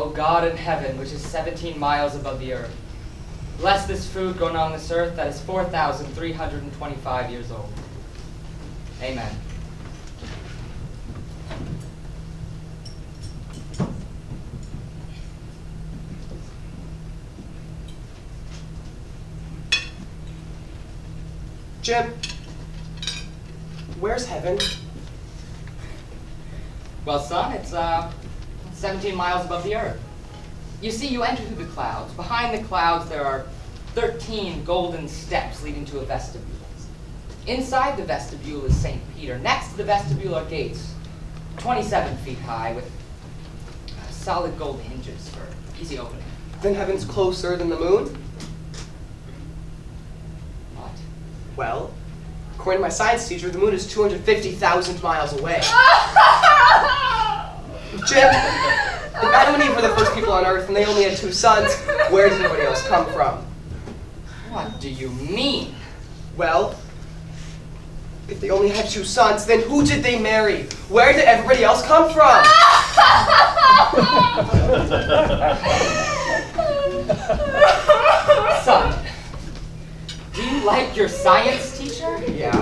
O God in heaven, which is 17 miles above the earth, bless this food grown on this earth that is 4,325 years old. Amen. Jim, where's heaven? Well, son, it's 17 miles above the earth. You see, you enter through the clouds. Behind the clouds, there are 13 golden steps leading to a vestibule. Inside the vestibule is St. Peter. Next to the vestibule are gates, 27 feet high, with solid gold hinges for easy opening. Then heaven's closer than the moon? What? Well, according to my science teacher, the moon is 250,000 miles away. Jim, if Adam and Eve were the first people on Earth and they only had 2 sons, where did everybody else come from? What do you mean? Well, if they only had 2 sons, then who did they marry? Where did everybody else come from? Son, do you like your science teacher? Yeah.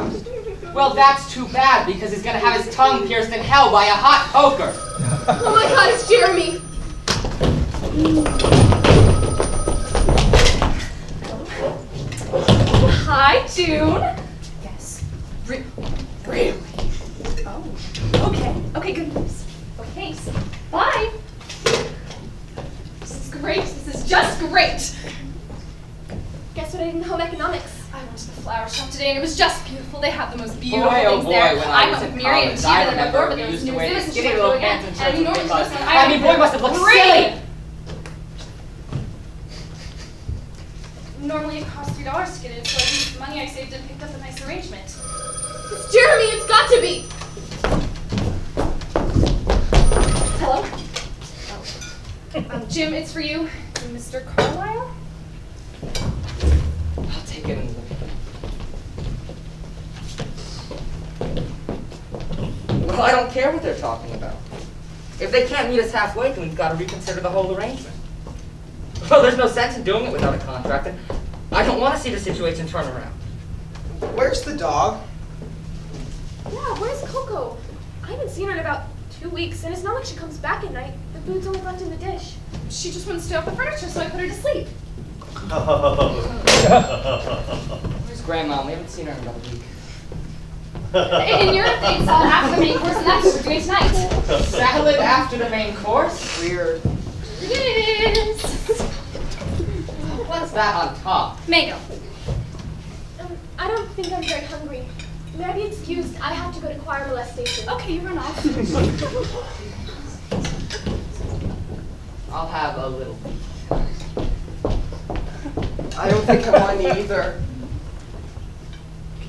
Well, that's too bad, because he's gonna have his tongue pierced in hell by a hot poker. Oh my God, it's Jeremy! Hi, June. Yes. Really? Oh. Okay, good news. Okay, so bye. This is great. This is just great. Guess what I did in home economics? I went to the flower shop today and it was just beautiful. They have the most beautiful things there. When I was went in with Mary and college, Tina I and remember before, but we there was used to news. wear It these was skinny just little really pants good. and And shirts you know with what big it was? I mean, boy must have looked silly. Normally it costs $3 to get in, so I used the money I saved and picked up a nice arrangement. It's Jeremy, it's got to be! Hello? Oh. Jim, it's for you. Mr. Carlisle? I'll take it in the Well, I don't care what they're talking about. If they can't meet us halfway, then we've got to reconsider the whole arrangement. Well, there's no sense in doing it without a contract, and I don't want to see the situation turn around. Where's the dog? Yeah, where's Coco? I haven't seen her in about 2 weeks, and it's not like she comes back at night. The food's only left in the dish. She just wouldn't stay off the furniture, so I put her to sleep. Where's Grandma? We haven't seen her in about a week. In your thing, salad after the main course, and that's what we're doing tonight. Salad after the main course? Weird. It is. What's that on top? Mango. I don't think I'm very hungry. May I be excused? I have to go to choir molestation. Okay, you run off. I'll have a little. I don't think I want any either.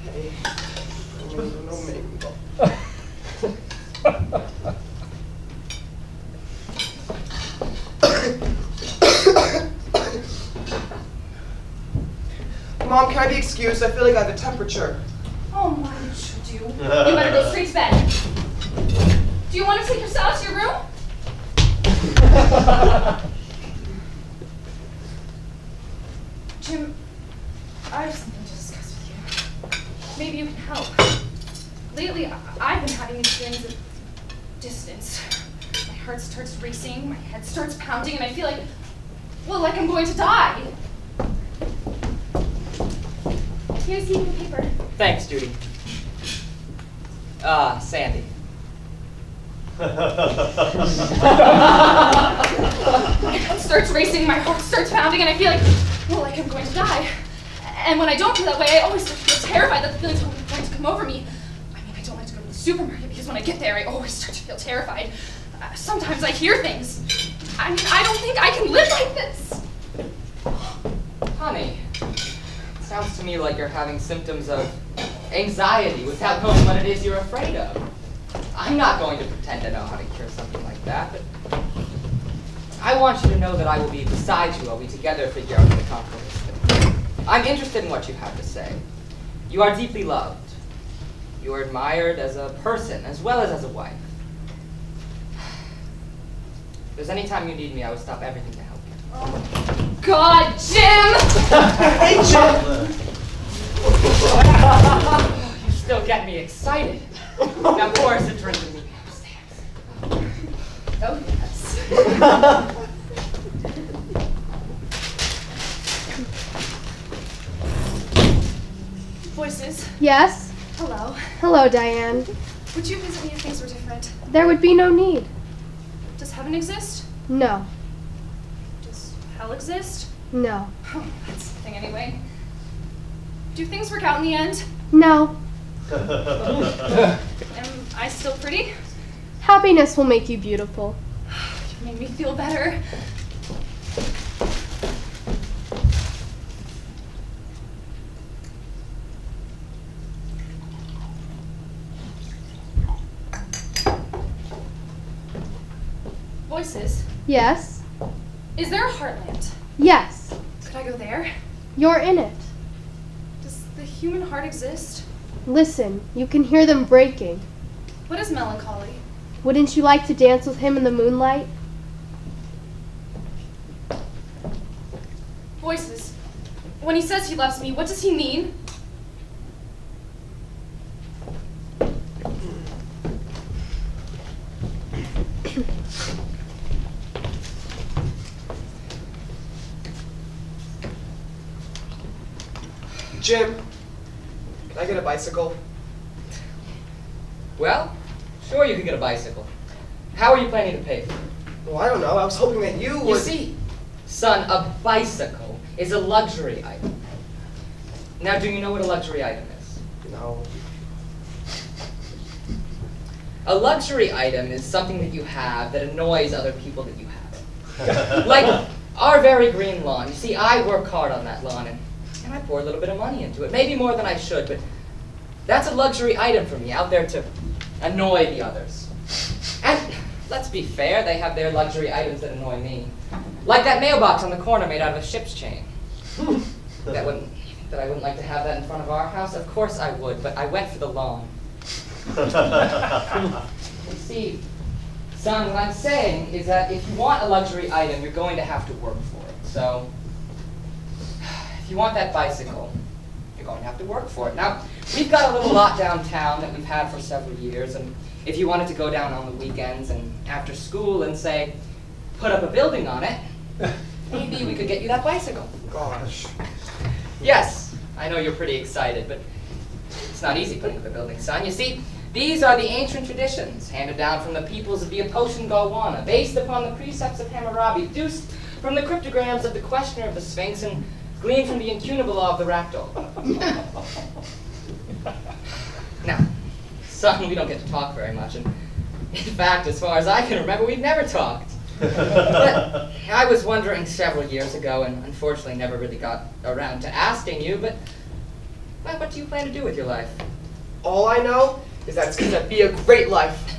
Okay. No mango. Mom, can I be excused? I feel like I have a temperature. Oh my, you sure do. You better go straight to bed. Do you want to take your salad to your room? Jim, I have something to discuss with you. Maybe you can help. Lately, I've been having these feelings of distance. My heart starts racing, my head starts pounding, and I feel like, well, like I'm going to die. Here's the paper. Thanks, Judy. Sandy. My head starts racing, my heart starts pounding, and I feel like, well, like I'm going to die. And when I don't feel that way, I always start to feel terrified that the feeling's going to come over me. I mean, I don't like to go to the supermarket because when I get there, I always start to feel terrified. Sometimes I hear things. I mean, I don't think I can live like this. Honey, it sounds to me like you're having symptoms of anxiety without knowing what it is you're afraid of. I'm not going to pretend to know how to cure something like that, but I want you to know that I will be beside you while we together figure out how to conquer this thing. I'm interested in what you have to say. You are deeply loved. You are admired as a person as well as a wife. there's any time you need me, I would stop everything to help you. Oh, God, Jim! Hey, Jim! You still get me excited. Now pour us a drink and meet me upstairs. Oh, yes. Voices. Yes? Hello. Hello, Diane. Would you visit me if things were different? There would be no need. Does heaven exist? No. Does hell exist? No. Oh, that's something anyway. Do things work out in the end? No. Am I still pretty? Happiness will make you beautiful. You made me feel better. Voices. Yes? Is there a heartland? Yes. Could I go there? You're in it. Does the human heart exist? Listen, you can hear them breaking. What is melancholy? Wouldn't you like to dance with him in the moonlight? Voices. When he says he loves me, what does he mean? Jim, can I get a bicycle? Well, sure you can get a bicycle. How are you planning to pay for it? Well, I don't know. I was hoping that you would... You see, son, a bicycle is a luxury item. Now, do you know what a luxury item is? No. A luxury item is something that you have that annoys other people that you have. Like our very green lawn. You see, I work hard on that lawn, and I pour a little bit of money into it. Maybe more than I should, but that's a luxury item for me, out there to annoy the others. And let's be fair, they have their luxury items that annoy me. Like that mailbox on the corner made out of a ship's chain. That I wouldn't like to have that in front of our house? Of course I would, but I went for the lawn. You see, son, what I'm saying is that if you want a luxury item, you're going to have to work for it. So, if you want that bicycle, you're going to have to work for it. Now, we've got a little lot downtown that we've had for several years, and if you wanted to go down on the weekends and after school and, say, put up a building on it, maybe we could get you that bicycle. Gosh. Yes, I know you're pretty excited, but it's not easy putting up a building, son. You see, these are the ancient traditions handed down from the peoples of the Aposhan Galwana, based upon the precepts of Hammurabi, deduced from the cryptograms of the questioner of the Sphinx, and gleaned from the incunable law of the ragdoll. Now, son, we don't get to talk very much, and in fact, as far as I can remember, we've never talked. But I was wondering several years ago, and unfortunately never really got around to asking you, but well, what do you plan to do with your life? All I know is that it's going to be a great life.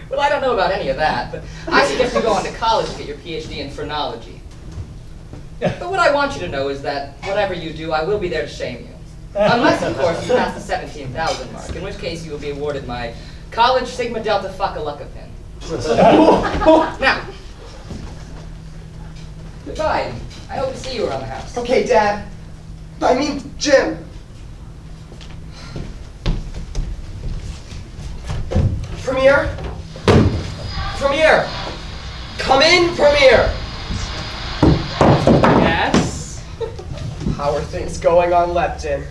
Well, I don't know about any of that, but I suggest you go on to college and get your PhD in phrenology. But what I want you to know is that whatever you do, I will be there to shame you. Unless, of course, you pass the 17,000 mark, in which case you will be awarded my College Sigma Delta Fuckalacca pin. Now, goodbye. I hope to see you around the house. Okay, Dad. I mean, Jim. Premiere? Premiere! Come in, Premiere! Yes? How are things going on Lepton?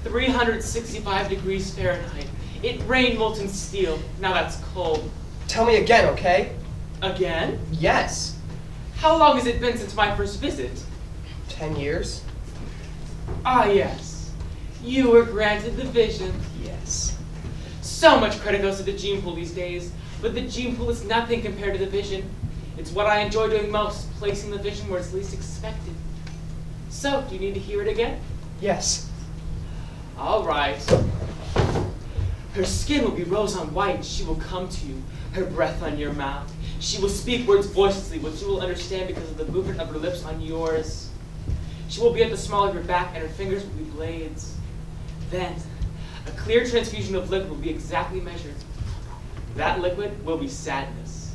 365 degrees Fahrenheit. It rained molten steel. Now that's cold. Tell me again, okay? Again? Yes. How long has it been since my first visit? 10 years? Ah, yes. You were granted the vision. Yes. So much credit goes to the gene pool these days, but the gene pool is nothing compared to the vision. It's what I enjoy doing most, placing the vision where it's least expected. So, do you need to hear it again? Yes. All right. Her skin will be rose on white. She will come to you, her breath on your mouth. She will speak words voicelessly, which you will understand because of the movement of her lips on yours. She will be at the small of your back, and her fingers will be blades. Then, a clear transfusion of liquid will be exactly measured. That liquid will be sadness.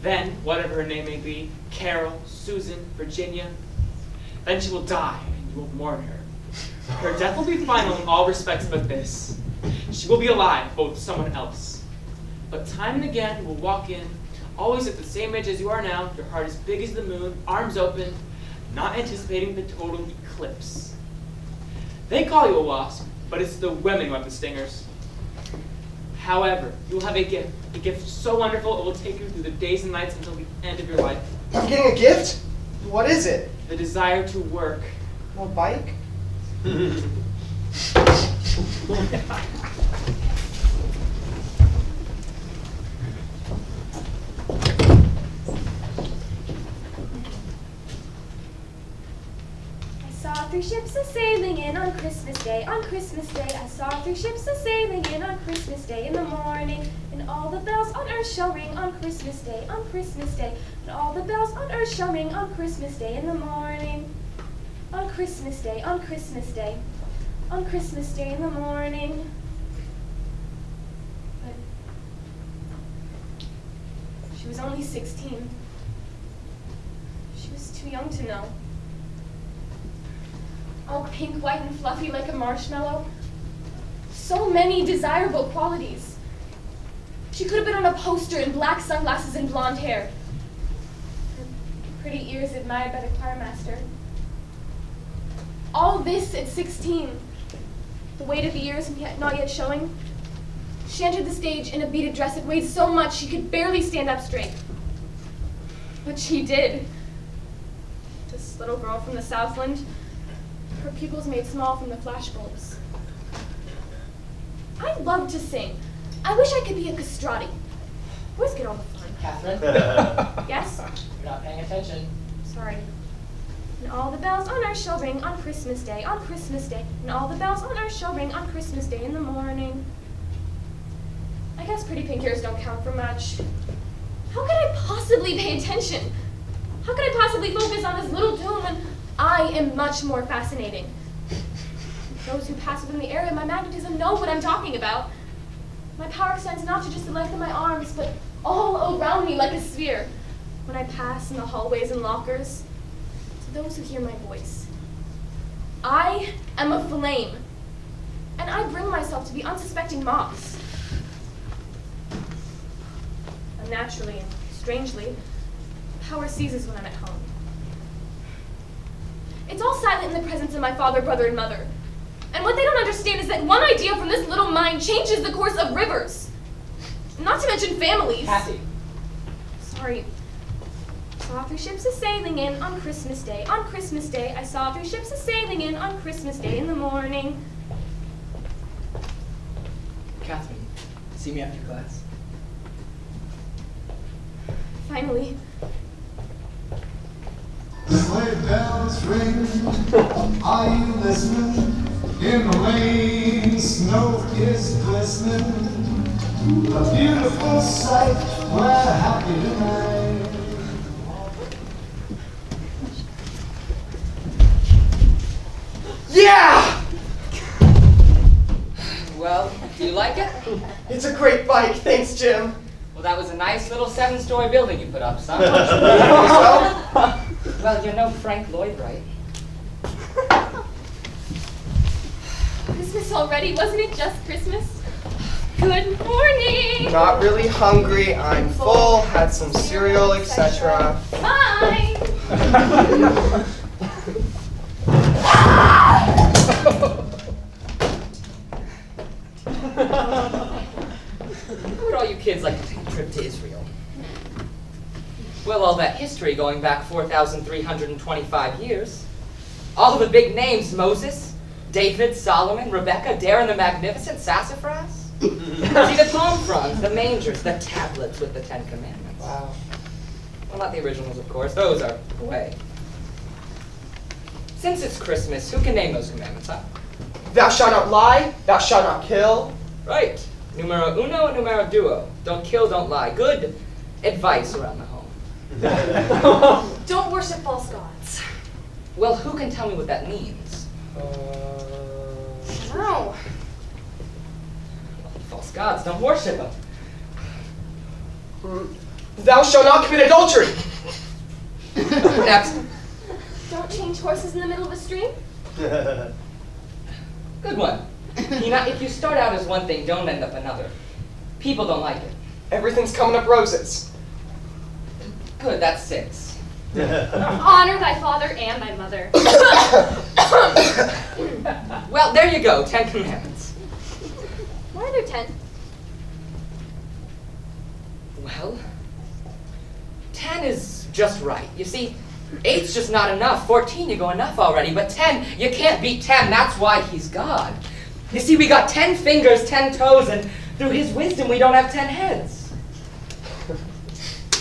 Then, whatever her name may be, Carol, Susan, Virginia, then she will die, and you will mourn her. Her death will be final in all respects but this. She will be alive, but with someone else. But time and again, you will walk in, always at the same age as you are now, your heart as big as the moon, arms open, not anticipating the total eclipse. They call you a wasp, but it's the women who have the stingers. However, you will have a gift so wonderful it will take you through the days and nights until the end of your life. I'm getting a gift? What is it? The desire to work. A bike? I saw 3 ships a-sailing in on Christmas Day. On Christmas Day, I saw 3 ships a-sailing in on Christmas Day in the morning. And all the bells on earth shall ring on Christmas Day, on Christmas Day. And all the bells on earth shall ring on Christmas Day in the morning. On Christmas Day, on Christmas Day, on Christmas Day in the morning. But she was only 16. She was too young to know. All pink, white, and fluffy like a marshmallow. So many desirable qualities. She could have been on a poster in black sunglasses and blonde hair. Her pretty ears admired by the choirmaster. All this at 16. The weight of the years not yet showing. She entered the stage in a beaded dress that weighed so much she could barely stand up straight. But she did. This little girl from the Southland, her pupils made small from the flashbulbs. I love to sing. I wish I could be a castrati. Boys get all the fun. Catherine, Yes? you're not paying attention. Sorry. And all the bells on earth shall ring on Christmas Day, on Christmas Day. And all the bells on earth shall ring on Christmas Day in the morning. I guess pretty pink ears don't count for much. How could I possibly pay attention? How could I possibly focus on this little tune when I am much more fascinating? Those who pass within the area of my magnetism know what I'm talking about. My power extends not to just the length of my arms, but all around me like a sphere. When I pass in the hallways and lockers, to those who hear my voice, I am a flame, and I bring myself to be unsuspecting moths. Unnaturally and strangely, power seizes when I'm at home. It's all silent in the presence of my father, brother, and mother. And what they don't understand is that one idea from this little mind changes the course of rivers. Not to mention families. Cathy. Sorry. Saw 3 ships a-sailing in on Christmas Day. On Christmas Day, I saw 3 ships a-sailing in on Christmas Day in the morning. Catherine, see me after class. Finally. Sleigh bells ring, are you listening? In the lane, snow is glistening. A beautiful sight, we're happy tonight. Yeah! Well, do you like it? It's a great bike, thanks, Jim. Well, that was a nice little 7-story building you put up, son. So? Well, you know Frank Lloyd, right? Christmas already, wasn't it just Christmas? Good morning! Not really hungry, I'm full, had some cereal, etc. Bye! How would all you kids like to take a trip to Israel? Well, all that history going back 4,325 years. All of the big names, Moses, David, Solomon, Rebecca, Darren the Magnificent, Sassafras. See the palm fronds, the mangers, the tablets with the 10 Commandments. Wow. Well, not the originals, of course. Those are away. Since it's Christmas, who can name those commandments, huh? Thou shalt not lie, thou shalt not kill. Right. Numero uno and numero duo. Don't kill, don't lie. Good advice around the home. Don't worship false gods. Well, who can tell me what that means? No. False gods, don't worship them. Thou shalt not commit adultery. Next. Don't change horses in the middle of a stream. Good one. You know, if you start out as one thing, don't end up another. People don't like it. Everything's coming up roses. Good, that's 6. Honor thy father and thy mother. Well, there you go, 10 commandments. Why are there 10? Well, 10 is just right. You see, 8's just not enough. 14, you go enough already. But 10, you can't beat 10. That's why he's God. You see, we got 10 fingers, 10 toes, and through his wisdom, we don't have 10 heads.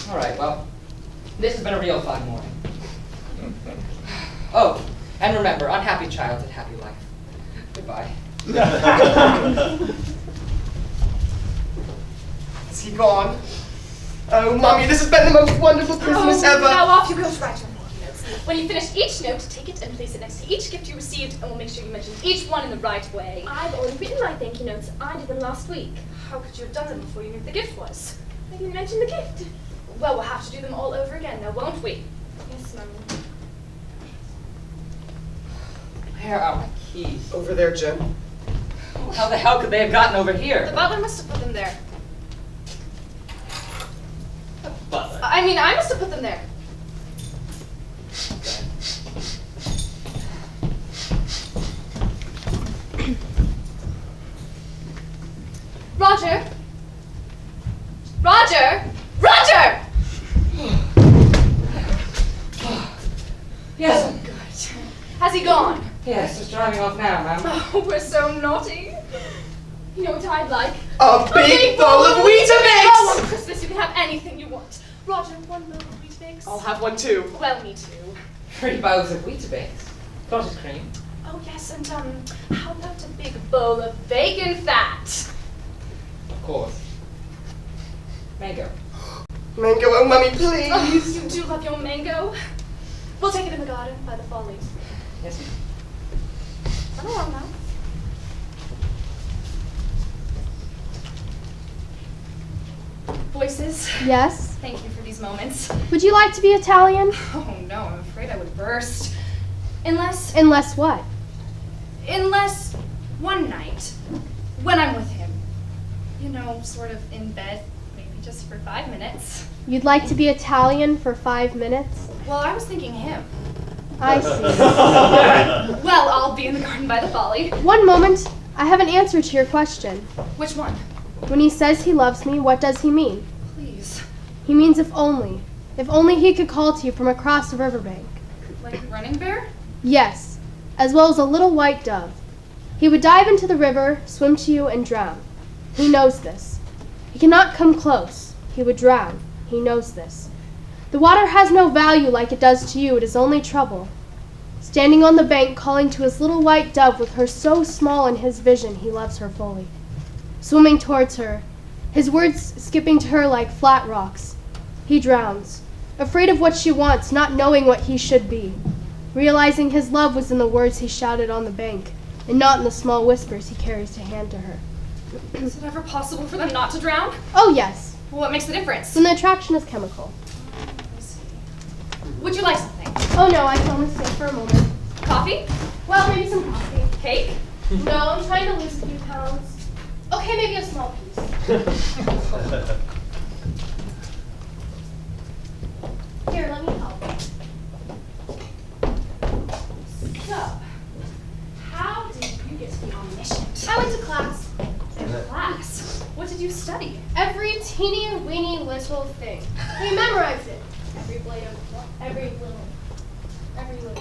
All right, well, this has been a real fun morning. Oh, and remember, unhappy childhood, happy life. Goodbye. Is he gone? Oh, Mommy, this has been the most wonderful Christmas ever. Now off you go to write your thank you notes. When you finish each note, take it and place it next to each gift you received, and we'll make sure you mention each one in the right way. I've already written my thank you notes. I did them last week. How could you have done them before you knew what the gift was? I didn't mention the gift. Well, we'll have to do them all over again now, won't we? Yes, Mommy. Where are my keys? Over there, Jim. How the hell could they have gotten over The here? butler must have put them there. Butler. I mean, I must have put them there. Roger! Roger! Roger! Yes. Oh, good. Has he gone? Yes, just driving off now, ma'am. Oh, we're so naughty. You know what I'd like? A big bowl of Oh, Weetabix! on Christmas you can have anything you want. Roger, one bowl of Weetabix. I'll have one too. Well, me too. 3 bowls of Weetabix. Cottage cream. Oh, yes, and how about a big bowl of bacon fat? Of course. Mango. Mango, oh, Mommy, please. Oh, you do love your mango. We'll take it in the garden by the follies. Yes, ma'am. Run along now. Voices, Yes? thank you for these moments. Would you like to be Italian? Oh no, I'm afraid I would burst. Unless What? one night, when I'm with him, you know, sort of in bed, maybe just for 5 minutes. You'd like to be Italian for 5 minutes? Well, I was thinking him. I see. Well, I'll be in the garden by the folly. One moment. I have an answer to your question. Which one? When he says he loves me, what does he mean? Please. He means if only. If only he could call to you from across the riverbank. Like Running Bear? Yes, as well as a little white dove. He would dive into the river, swim to you, and drown. He knows this. He cannot come close. He would drown. He knows this. The water has no value like it does to you. It is only trouble. Standing on the bank, calling to his little white dove with her so small in his vision, he loves her fully. Swimming towards her, his words skipping to her like flat rocks. He drowns, afraid of what she wants, not knowing what he should be. Realizing his love was in the words he shouted on the bank, and not in the small whispers he carries to hand to her. Is it ever possible for them not to drown? Oh yes, Well, what makes the difference? then the attraction is chemical. I see. Would you like something? Oh no, I can only stay for a moment. Coffee? Well, maybe some coffee. Cake? No, I'm trying to lose a few pounds. Okay, maybe a small piece. Here, let me help. So, how did you get to be omniscient? I went to class. In class? What did you study? Every teeny weeny little thing. We memorized it. Every little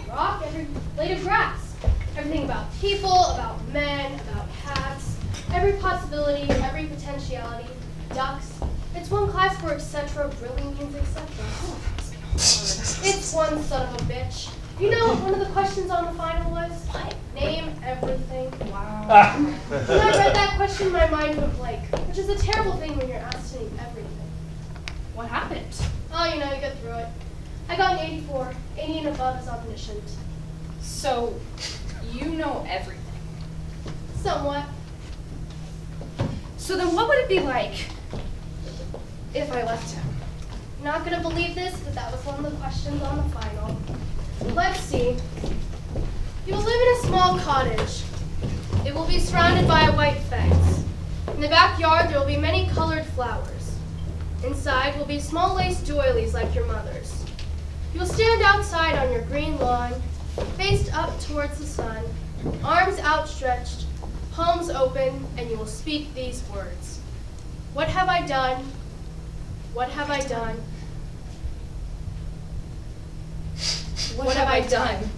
rock, every blade of grass. Everything about people, about men, about hats. Every possibility, every potentiality. Ducks. It's one class where etc. really means etc. It's one son of a bitch. You know what one of the questions on the final was? What? Name everything. Wow. When I read that question, my mind went blank, which is a terrible thing when you're asked to name everything. What happened? Oh, you know, you get through it. I got an 84. 80 and above is omniscient. So, you know everything. Somewhat. So then what would it be like if I left him? You're not going to believe this, but that was one of the questions on the final. Let's see. You will live in a small cottage. It will be surrounded by a white fence. In the backyard, there will be many colored flowers. Inside will be small lace doilies like your mother's. You will stand outside on your green lawn, faced up towards the sun, arms outstretched, palms open, and you will speak these words. What have I done? What have I done? What have I done?